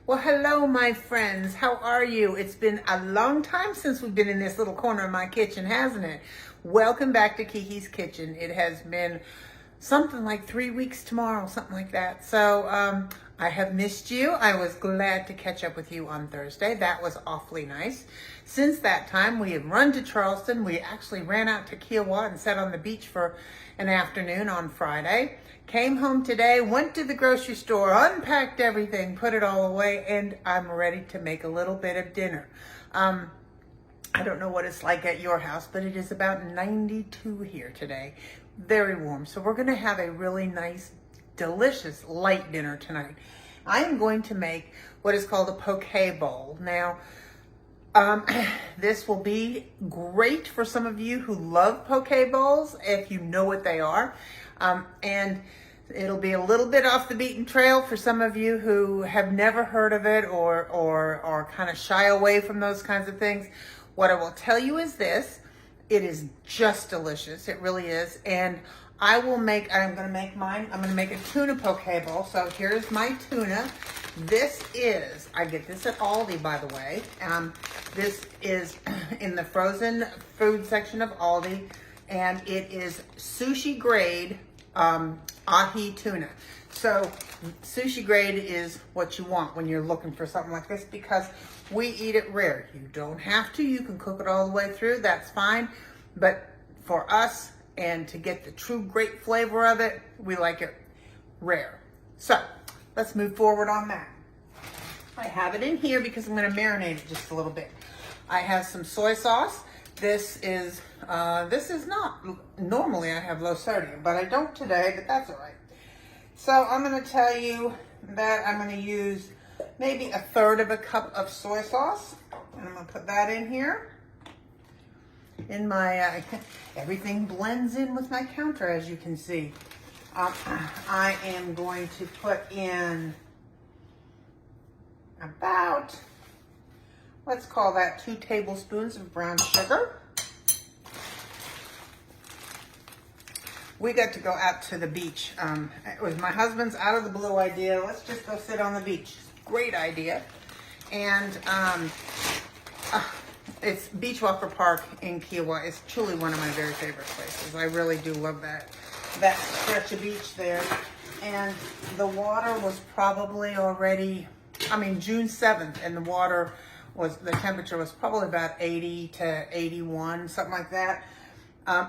Well, hello, my friends. How are you? It's been a long time since we've been in this little corner of my kitchen, hasn't it? Welcome back to Kiki's Kitchen. It has been something like 3 weeks tomorrow, something like that. So I have missed you. I was glad to catch up with you on Thursday. That was awfully nice. Since that time, we have run to Charleston. We actually ran out to Kiowa and sat on the beach for an afternoon on Friday. Came home today, went to the grocery store, unpacked everything, put it all away, and I'm ready to make a little bit of dinner. I don't know what it's like at your house, but it is about 92 here today. Very warm. So we're going to have a really nice, delicious, light dinner tonight. I am going to make what is called a poke bowl. Now, this will be great for some of you who love poke bowls, if you know what they are. And it'll be a little bit off the beaten trail for some of you who have never heard of it or kind of shy away from those kinds of things. What I will tell you is this: it is just delicious. It really is. And I'm going to make mine. I'm going to make a tuna poke bowl. So here's my tuna. This is, I get this at Aldi, by the way. This is in the frozen food section of Aldi, and it is sushi grade ahi tuna. So sushi grade is what you want when you're looking for something like this, because we eat it rare. You don't have to. You can cook it all the way through. That's fine. But for us, and to get the true great flavor of it, we like it rare. So let's move forward on that. I have it in here because I'm going to marinate it just a little bit. I have some soy sauce. This is not, normally I have low sodium, but I don't today, but that's all right. So I'm going to tell you that I'm going to use maybe 1/3 cup of soy sauce, and I'm going to put that in here. In my, everything blends in with my counter, as you can see. I am going to put in about, let's call that 2 tablespoons of brown sugar. We got to go out to the beach. It was my husband's out of the blue idea. Let's just go sit on the beach. Great idea. And it's Beachwalker Park in Kiowa. It's truly one of my very favorite places. I really do love that stretch of beach there. And the water was probably already, June 7th, and the temperature was probably about 80 to 81, something like that.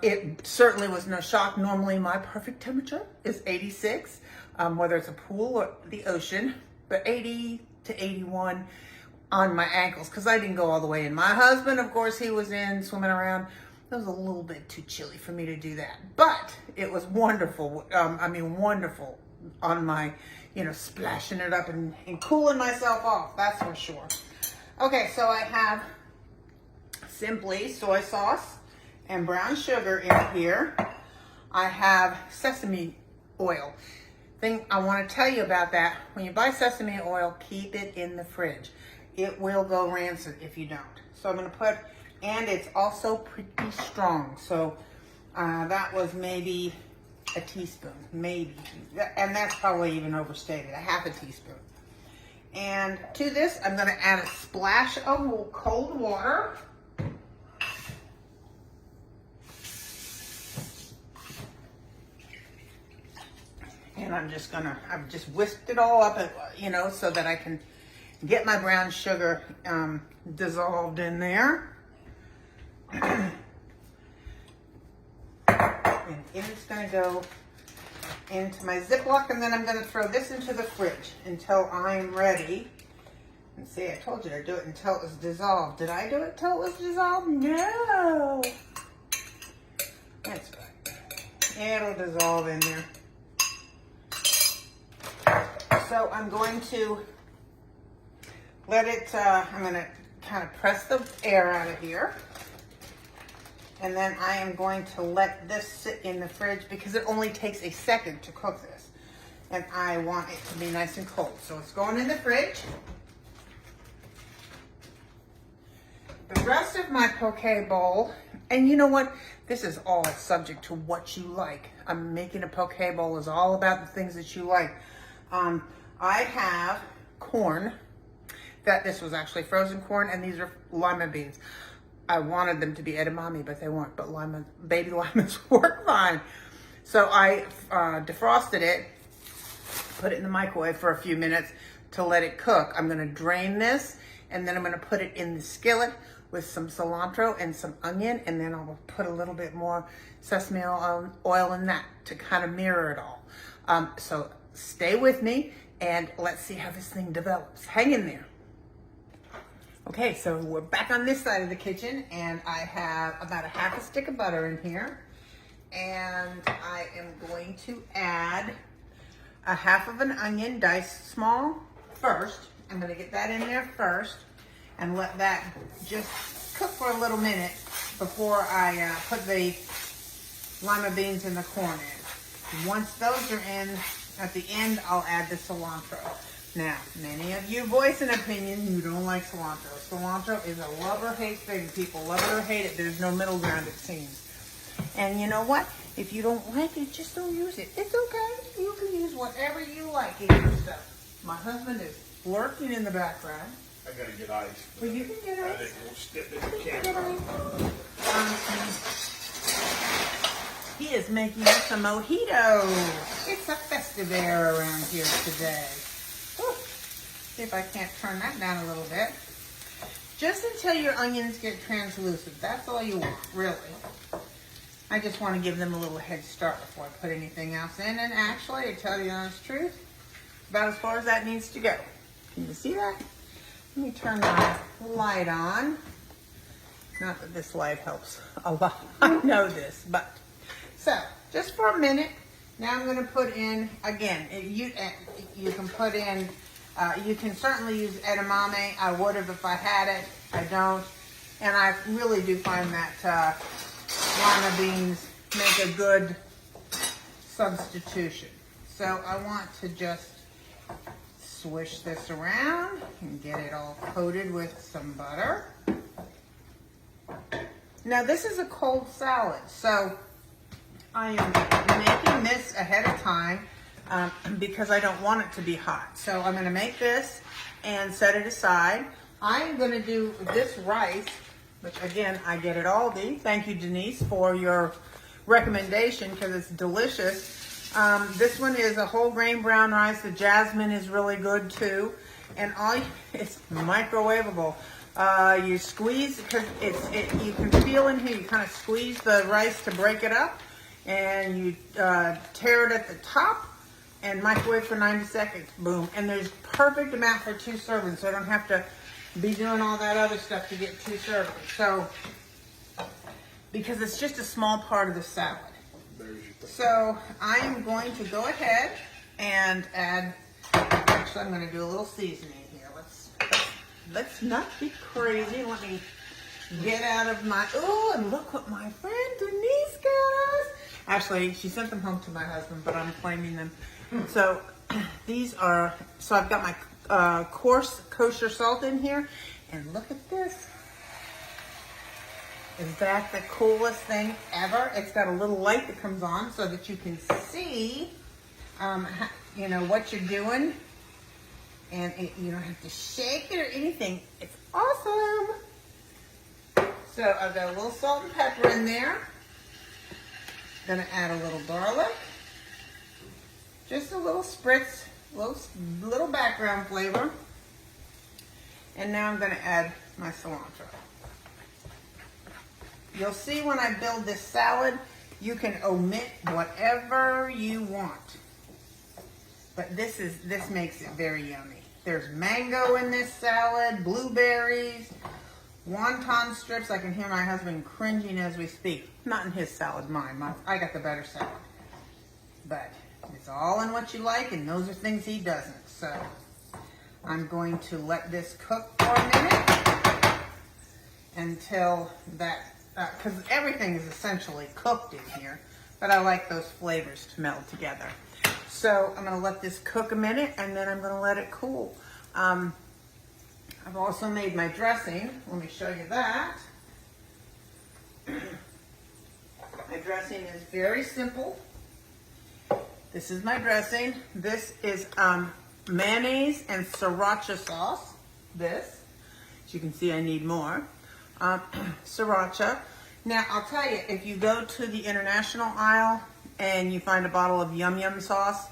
It certainly was no shock. Normally my perfect temperature is 86, whether it's a pool or the ocean, but 80 to 81 on my ankles, because I didn't go all the way in. My husband, of course, he was in swimming around. It was a little bit too chilly for me to do that, but it was wonderful. Wonderful on my, splashing it up and cooling myself off, that's for sure. Okay, so I have simply soy sauce and brown sugar in here. I have sesame oil. Thing I want to tell you about that: when you buy sesame oil, keep it in the fridge. It will go rancid if you don't. So I'm going to put, and it's also pretty strong. So that was maybe a teaspoon, maybe. And that's probably even overstated, 1/2 teaspoon. And to this, I'm going to add a splash of cold water. And I've just whisked it all up, so that I can get my brown sugar dissolved in there. And it's going to go into my ziplock, and then I'm going to throw this into the fridge until I'm ready. And see, I told you to do it until it was dissolved. Did I do it until it was dissolved? No. That's right. It'll dissolve in there. So I'm going to let it, I'm going to kind of press the air out of here. And then I am going to let this sit in the fridge because it only takes a second to cook this. And I want it to be nice and cold. So it's going in the fridge. The rest of my poke bowl, and you know what? This is all subject to what you like. I'm making a poke bowl is all about the things that you like. I have corn that this was actually frozen corn, and these are lima beans. I wanted them to be edamame, but they weren't. But baby limas work fine. So I defrosted it, put it in the microwave for a few minutes to let it cook. I'm gonna drain this, and then I'm gonna put it in the skillet with some cilantro and some onion, and then I'll put a little bit more sesame oil in that to kind of mirror it all. So stay with me, and let's see how this thing develops. Hang in there. Okay, so we're back on this side of the kitchen, and I have about a half a stick of butter in here, and I am going to add a half of an onion diced small first. I'm going to get that in there first and let that just cook for a little minute before I put the lima beans and the corn in. Once those are in, at the end, I'll add the cilantro. Now, many of you voice an opinion you don't like cilantro. Cilantro is a love or hate thing. People love it or hate it. There's no middle ground, it seems. And you know what? If you don't like it, just don't use it. It's okay. You can use whatever you like in your stuff. My husband is lurking in the background. I gotta get ice. Well, you can get I ice. think we'll stick in the camera. He is making us a mojito. It's a festive air around here today. Whew. See if I can't turn that down a little bit. Just until your onions get translucent. That's all you want, really. I just want to give them a little head start before I put anything else in. And actually, to tell you the honest truth, about as far as that needs to go. Can you see that? Let me turn my light on. Not that this light helps a lot. I know this, but. So, just for a minute, now I'm going to put in, again, you can put in, you can certainly use edamame. I would have if I had it. I don't. And I really do find that lima beans make a good substitution. So I want to just swish this around and get it all coated with some butter. Now this is a cold salad, so I am making this ahead of time because I don't want it to be hot. So I'm going to make this and set it aside. I'm going to do this rice, which again, I get at Aldi. Thank you, Denise, for your recommendation because it's delicious. This one is a whole grain brown rice. The Jasmine is really good too. And it's microwavable. You squeeze, because you can feel in here, you kind of squeeze the rice to break it up. And you tear it at the top and microwave for 90 seconds. Boom. And there's perfect amount for 2 servings, so I don't have to be doing all that other stuff to get 2 servings. So, because it's just a small part of the salad. So, I'm going to go ahead and add, actually I'm going to do a little seasoning here. Let's not be crazy. Let me get out of my, oh, and look what my friend Denise got us. Actually, she sent them home to my husband, but I'm claiming them. So these are, so I've got my coarse kosher salt in here. And look at this. Is that the coolest thing ever? It's got a little light that comes on so that you can see, you know, what you're doing. And you don't have to shake it or anything. It's awesome. So I've got a little salt and pepper in there. Gonna add a little garlic. Just a little spritz, little background flavor. And now I'm gonna add my cilantro. You'll see when I build this salad, you can omit whatever you want. But this makes it very yummy. There's mango in this salad, blueberries, wonton strips. I can hear my husband cringing as we speak. Not in his salad, mine. I got the better salad. But it's all in what you like, and those are things he doesn't. So I'm going to let this cook for a minute until that, because everything is essentially cooked in here, but I like those flavors to meld together. So I'm going to let this cook a minute, and then I'm going to let it cool. I've also made my dressing. Let me show you that. My dressing is very simple. This is my dressing. This is mayonnaise and Sriracha sauce. As you can see, I need more. Sriracha. Now, I'll tell you, if you go to the international aisle and you find a bottle of Yum Yum sauce,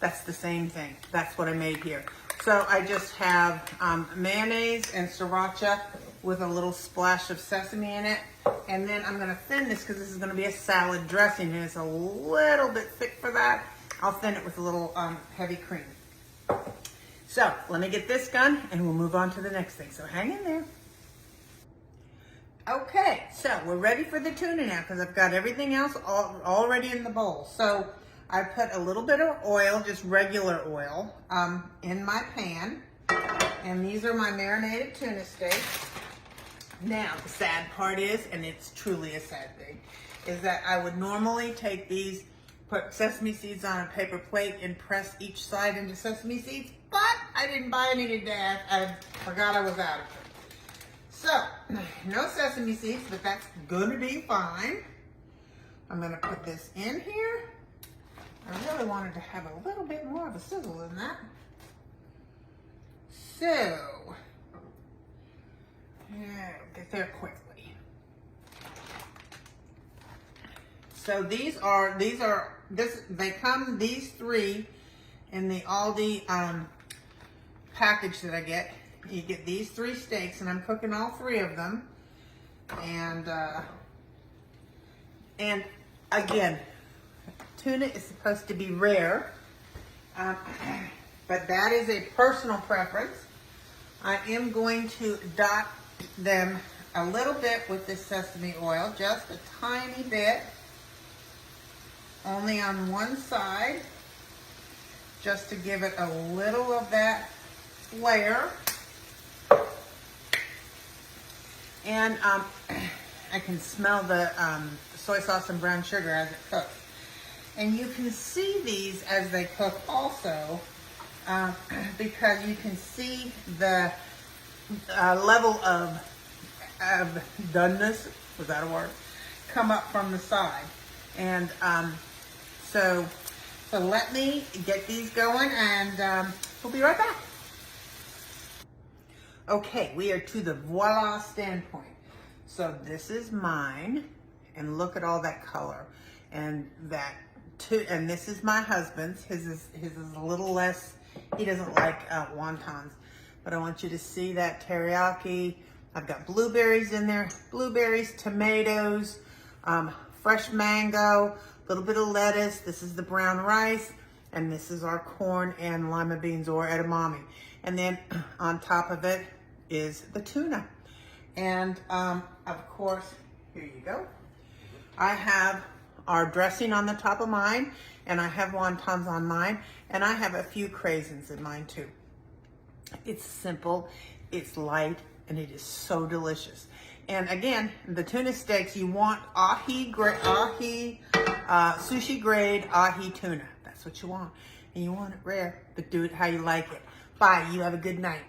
that's the same thing. That's what I made here. So I just have mayonnaise and sriracha with a little splash of sesame in it. And then I'm gonna thin this because this is gonna be a salad dressing and it's a little bit thick for that. I'll thin it with a little heavy cream. So let me get this done and we'll move on to the next thing. So hang in there. Okay, so we're ready for the tuna now because I've got everything else already in the bowl. So I put a little bit of oil, just regular oil, in my pan. And these are my marinated tuna steaks. Now, the sad part is, and it's truly a sad thing, is that I would normally take these, put sesame seeds on a paper plate and press each side into sesame seeds, but I didn't buy any today. I forgot I was out of them. So, no sesame seeds, but that's gonna be fine. I'm gonna put this in here. I really wanted to have a little bit more of a sizzle than that. So, yeah, get there quickly. So these come, these three in the Aldi package that I get. You get these 3 steaks and I'm cooking all 3 of them. And again, tuna is supposed to be rare, but that is a personal preference. I am going to dot them a little bit with this sesame oil, just a tiny bit, only on one side, just to give it a little of that flair. And I can smell the soy sauce and brown sugar as it cooks. And you can see these as they cook also, because you can see the level of doneness, was that a word, come up from the side. And so let me get these going and we'll be right back. Okay, we are to the voila standpoint. So this is mine, and look at all that color. And and this is my husband's. His is a little less, he doesn't like wontons. But I want you to see that teriyaki. I've got blueberries in there, blueberries, tomatoes, fresh mango, a little bit of lettuce. This is the brown rice, and this is our corn and lima beans or edamame. And then on top of it is the tuna. And of course, here you go. I have our dressing on the top of mine, and I have wontons on mine, and I have a few craisins in mine too. It's simple, it's light, and it is so delicious. And again, the tuna steaks, you want sushi grade ahi tuna. That's what you want. And you want it rare, but do it how you like it. Bye, you have a good night.